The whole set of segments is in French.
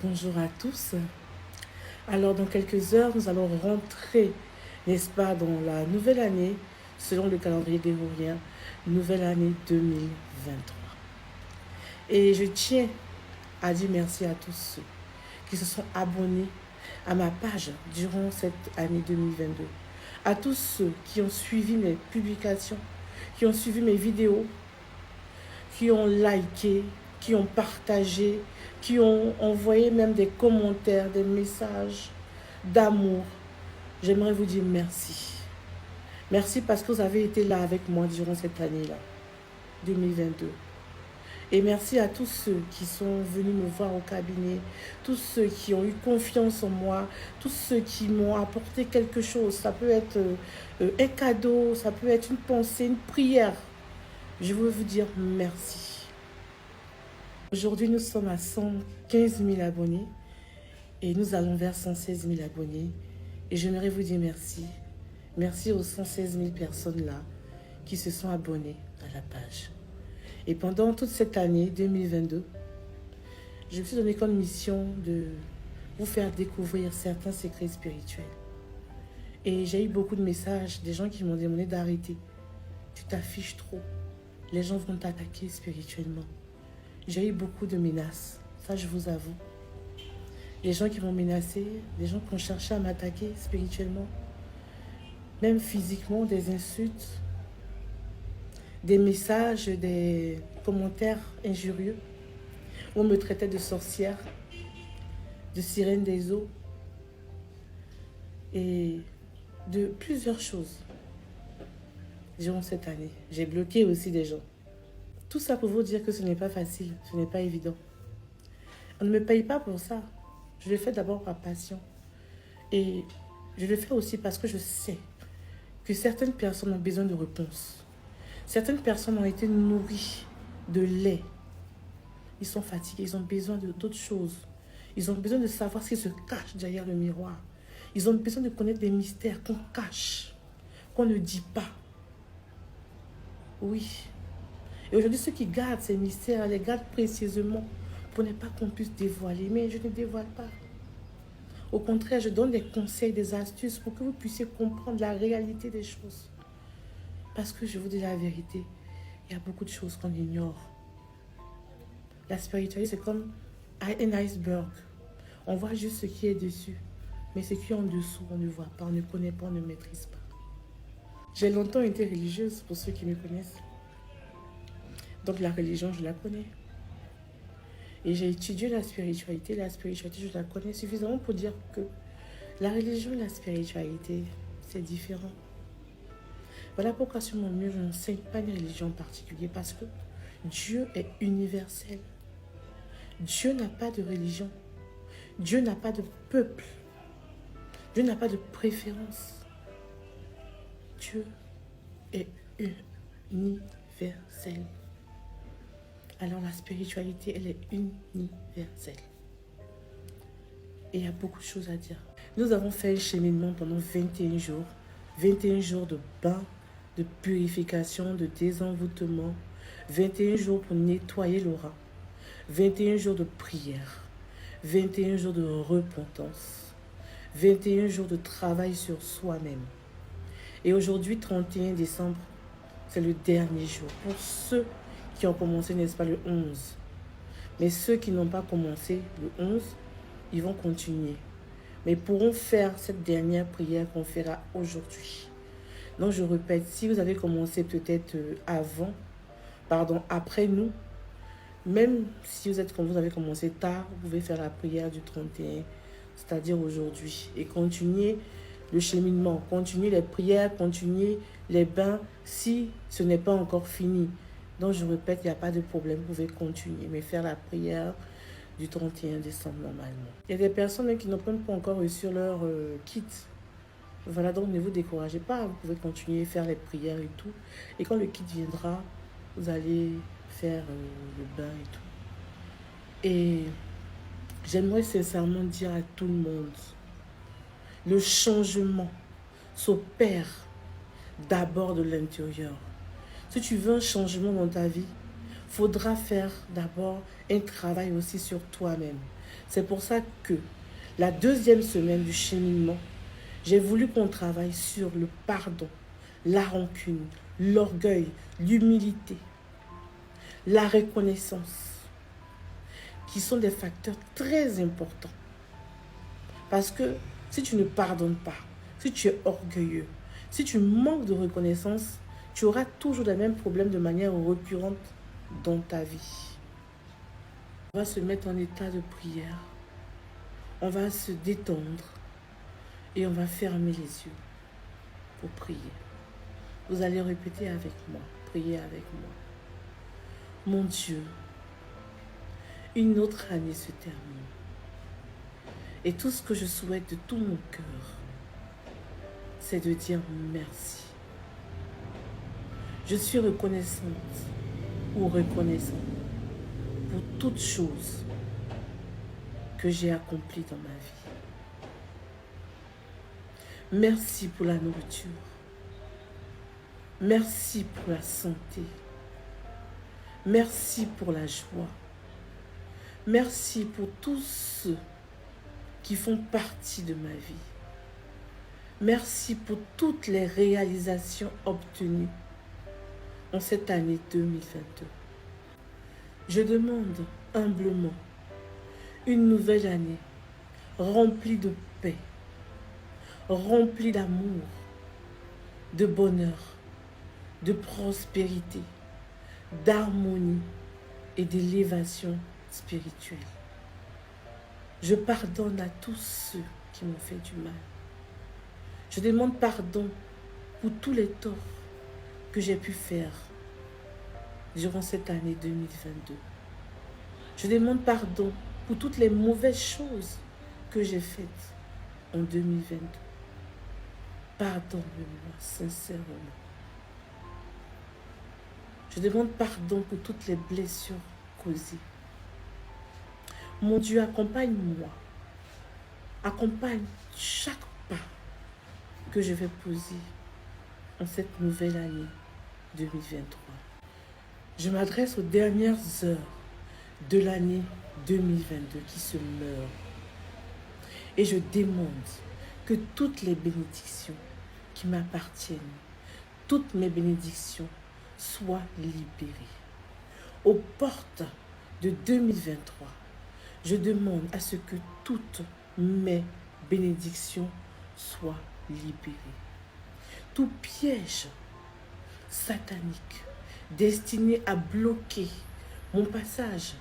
Bonjour à tous. Alors, dans quelques heures, nous allons rentrer, n'est-ce pas, dans la nouvelle année, selon le calendrier grégorien, nouvelle année 2023. Et je tiens à dire merci à tous ceux qui se sont abonnés à ma page durant cette année 2022. À tous ceux qui ont suivi mes publications, qui ont suivi mes vidéos, qui ont liké, qui ont partagé, qui ont envoyé même des commentaires, des messages d'amour. J'aimerais vous dire merci. Merci parce que vous avez été là avec moi durant cette année-là, 2022. Et merci à tous ceux qui sont venus me voir au cabinet, tous ceux qui ont eu confiance en moi, tous ceux qui m'ont apporté quelque chose. Ça peut être un cadeau, ça peut être une pensée, une prière. Je veux vous dire merci. Aujourd'hui, nous sommes à 115 000 abonnés et nous allons vers 116 000 abonnés. Et j'aimerais vous dire merci. Merci aux 116 000 personnes-là qui se sont abonnées à la page. Et pendant toute cette année 2022, je me suis donné comme mission de vous faire découvrir certains secrets spirituels. Et j'ai eu beaucoup de messages, des gens qui m'ont demandé d'arrêter. Tu t'affiches trop. Les gens vont t'attaquer spirituellement. J'ai eu beaucoup de menaces, ça je vous avoue. Des gens qui m'ont menacé, des gens qui ont cherché à m'attaquer spirituellement, même physiquement, des insultes, des messages, des commentaires injurieux, où on me traitait de sorcière, de sirène des eaux, et de plusieurs choses durant cette année. J'ai bloqué aussi des gens. Tout ça pour vous dire que ce n'est pas facile, ce n'est pas évident. On ne me paye pas pour ça. Je le fais d'abord par passion. Et je le fais aussi parce que je sais que certaines personnes ont besoin de réponses. Certaines personnes ont été nourries de lait. Ils sont fatigués, ils ont besoin d'autres choses. Ils ont besoin de savoir ce qui se cache derrière le miroir. Ils ont besoin de connaître des mystères qu'on cache, qu'on ne dit pas. Oui. Et aujourd'hui, ceux qui gardent ces mystères, les gardent précieusement pour ne pas qu'on puisse dévoiler. Mais je ne dévoile pas. Au contraire, je donne des conseils, des astuces pour que vous puissiez comprendre la réalité des choses. Parce que je vous dis la vérité, il y a beaucoup de choses qu'on ignore. La spiritualité, c'est comme un iceberg. On voit juste ce qui est dessus. Mais ce qui est en dessous, on ne voit pas, on ne connaît pas, on ne maîtrise pas. J'ai longtemps été religieuse, pour ceux qui me connaissent. Donc la religion, je la connais. Et j'ai étudié la spiritualité. La spiritualité, je la connais suffisamment pour dire que la religion et la spiritualité, c'est différent. Voilà pourquoi sur mon mur, je n'enseigne pas une religion en particulier, parce que Dieu est universel. Dieu n'a pas de religion. Dieu n'a pas de peuple. Dieu n'a pas de préférence. Dieu est universel. Alors la spiritualité, elle est universelle. Et il y a beaucoup de choses à dire. Nous avons fait un cheminement pendant 21 jours. 21 jours de bain, de purification, de désenvoûtement. 21 jours pour nettoyer l'aura. 21 jours de prière. 21 jours de repentance. 21 jours de travail sur soi-même. Et aujourd'hui, 31 décembre, c'est le dernier jour. Pour ceux qui ont commencé, n'est-ce pas, le 11. Mais ceux qui n'ont pas commencé le 11, ils vont continuer. Mais pourront faire cette dernière prière qu'on fera aujourd'hui. Donc je répète, si vous avez commencé peut-être après nous, même si vous avez commencé tard, vous pouvez faire la prière du 31, c'est-à-dire aujourd'hui. Et continuer le cheminement, continuer les prières, continuer les bains si ce n'est pas encore fini. Donc je répète, il n'y a pas de problème, vous pouvez continuer, mais faire la prière du 31 décembre normalement. Il y a des personnes qui n'ont même pas encore reçu leur kit. Voilà, donc ne vous découragez pas, vous pouvez continuer à faire les prières et tout. Et quand le kit viendra, vous allez faire le bain et tout. Et j'aimerais sincèrement dire à tout le monde, le changement s'opère d'abord de l'intérieur. Si tu veux un changement dans ta vie, il faudra faire d'abord un travail aussi sur toi-même. C'est pour ça que la deuxième semaine du cheminement, j'ai voulu qu'on travaille sur le pardon, la rancune, l'orgueil, l'humilité, la reconnaissance, qui sont des facteurs très importants. Parce que si tu ne pardonnes pas, si tu es orgueilleux, si tu manques de reconnaissance, tu auras toujours les mêmes problèmes de manière récurrente dans ta vie. On va se mettre en état de prière. On va se détendre et on va fermer les yeux pour prier. Vous allez répéter avec moi, prier avec moi. Mon Dieu, une autre année se termine. Et tout ce que je souhaite de tout mon cœur, c'est de dire merci. Je suis reconnaissante ou reconnaissant pour toutes choses que j'ai accomplies dans ma vie. Merci pour la nourriture. Merci pour la santé. Merci pour la joie. Merci pour tous ceux qui font partie de ma vie. Merci pour toutes les réalisations obtenues en cette année 2022. Je demande humblement une nouvelle année remplie de paix, remplie d'amour, de bonheur, de prospérité, d'harmonie et d'élévation spirituelle. Je pardonne à tous ceux qui m'ont fait du mal. Je demande pardon pour tous les torts que j'ai pu faire durant cette année 2022. Je demande pardon pour toutes les mauvaises choses que j'ai faites en 2022. Pardonne-moi sincèrement. Je demande pardon pour toutes les blessures causées. Mon Dieu, accompagne-moi. Accompagne chaque pas que je vais poser en cette nouvelle année 2023. Je m'adresse aux dernières heures de l'année 2022 qui se meurent. Et je demande que toutes les bénédictions qui m'appartiennent, toutes mes bénédictions soient libérées. Aux portes de 2023, je demande à ce que toutes mes bénédictions soient libérées. Tout piège satanique destiné à bloquer mon passage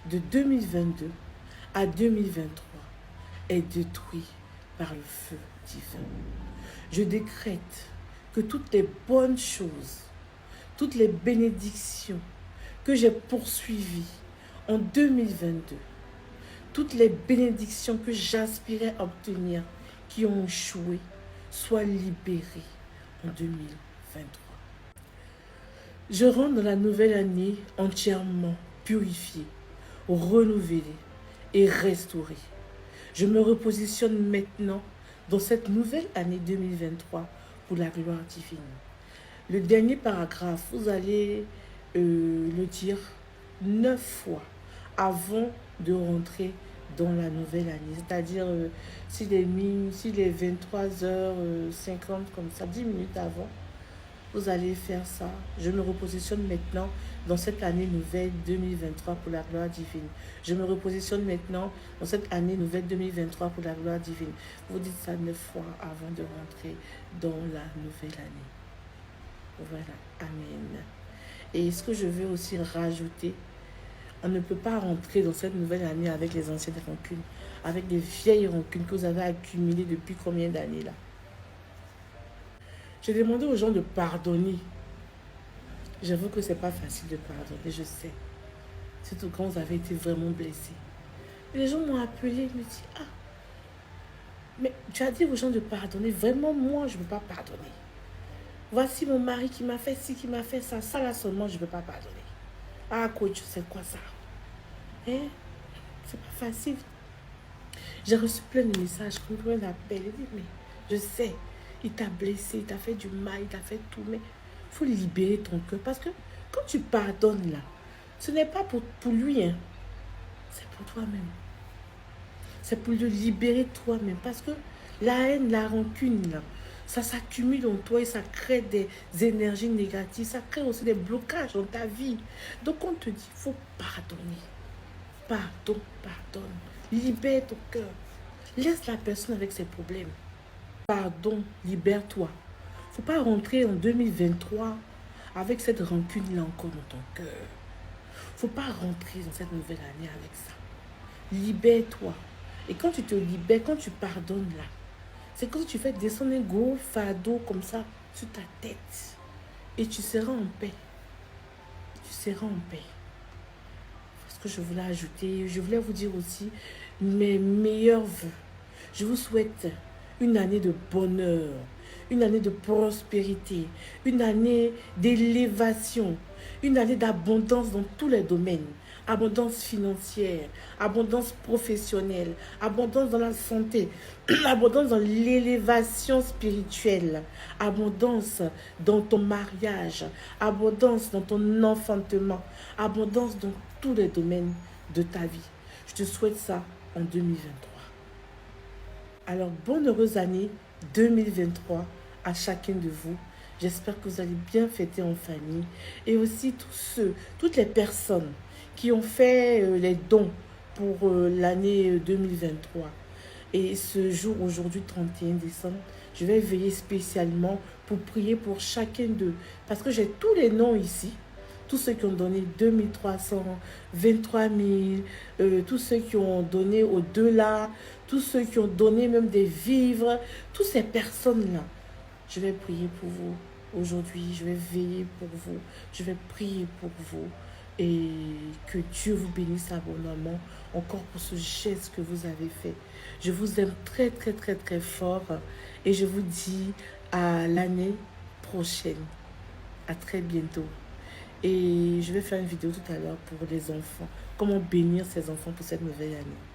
de 2022 à 2023 est détruit par le feu divin. Je décrète que toutes les bonnes choses, toutes les bénédictions que j'ai poursuivies en 2022, toutes les bénédictions que j'aspirais à obtenir qui ont échoué, soient libérées en 2023. Je rentre dans la nouvelle année entièrement purifiée, renouvelée et restaurée. Je me repositionne maintenant dans cette nouvelle année 2023 pour la gloire divine. Le dernier paragraphe, vous allez le dire 9 fois avant de rentrer dans la nouvelle année. C'est-à-dire, s'il est 23h50, comme ça, 10 minutes avant, vous allez faire ça. Je me repositionne maintenant dans cette année nouvelle 2023 pour la gloire divine. Je me repositionne maintenant dans cette année nouvelle 2023 pour la gloire divine. Vous dites ça 9 fois avant de rentrer dans la nouvelle année. Voilà. Amen. Et ce que je veux aussi rajouter, on ne peut pas rentrer dans cette nouvelle année avec les anciennes rancunes, avec les vieilles rancunes que vous avez accumulées depuis combien d'années là. J'ai demandé aux gens de pardonner. J'avoue que c'est pas facile de pardonner, je sais. Surtout quand vous avez été vraiment blessé. Les gens m'ont appelé, me dit, ah, mais tu as dit aux gens de pardonner. Vraiment, moi, je ne veux pas pardonner. Voici mon mari qui m'a fait ci, qui m'a fait ça. Ça là seulement, je ne veux pas pardonner. Ah, coach, c'est quoi ça? Hein? C'est pas facile. J'ai reçu plein de messages, plein d'appels. Il dit, mais je sais. Il t'a blessé, il t'a fait du mal, il t'a fait tout. Mais il faut libérer ton cœur. Parce que quand tu pardonnes là, ce n'est pas pour lui. Hein. C'est pour toi-même. C'est pour le libérer toi-même. Parce que la haine, la rancune, là, ça s'accumule en toi et ça crée des énergies négatives. Ça crée aussi des blocages dans ta vie. Donc on te dit, il faut pardonner. Pardon, pardonne. Libère ton cœur. Laisse la personne avec ses problèmes. Pardon, libère-toi. Faut pas rentrer en 2023 avec cette rancune-là encore dans ton cœur. Faut pas rentrer dans cette nouvelle année avec ça. Libère-toi. Et quand tu te libères, quand tu pardonnes là, c'est comme si tu fais descendre un gros fardeau comme ça sur ta tête. Et tu seras en paix. Tu seras en paix. Ce que je voulais ajouter, je voulais vous dire aussi mes meilleurs vœux. Je vous souhaite une année de bonheur, une année de prospérité, une année d'élévation, une année d'abondance dans tous les domaines. Abondance financière, abondance professionnelle, abondance dans la santé, abondance dans l'élévation spirituelle, abondance dans ton mariage, abondance dans ton enfantement, abondance dans tous les domaines de ta vie. Je te souhaite ça en 2023. Alors, bonne heureuse année 2023 à chacun de vous. J'espère que vous allez bien fêter en famille. Et aussi toutes les personnes qui ont fait les dons pour l'année 2023. Et ce jour, aujourd'hui, 31 décembre, je vais veiller spécialement pour prier pour chacun d'eux. Parce que j'ai tous les noms ici. Tous ceux qui ont donné 2300, 23 000, tous ceux qui ont donné au-delà, tous ceux qui ont donné même des vivres, toutes ces personnes-là. Je vais prier pour vous aujourd'hui, je vais veiller pour vous, je vais prier pour vous et que Dieu vous bénisse abondamment encore pour ce geste que vous avez fait. Je vous aime très, très, très, très fort et je vous dis à l'année prochaine. À très bientôt. Et je vais faire une vidéo tout à l'heure pour les enfants. Comment bénir ces enfants pour cette nouvelle année.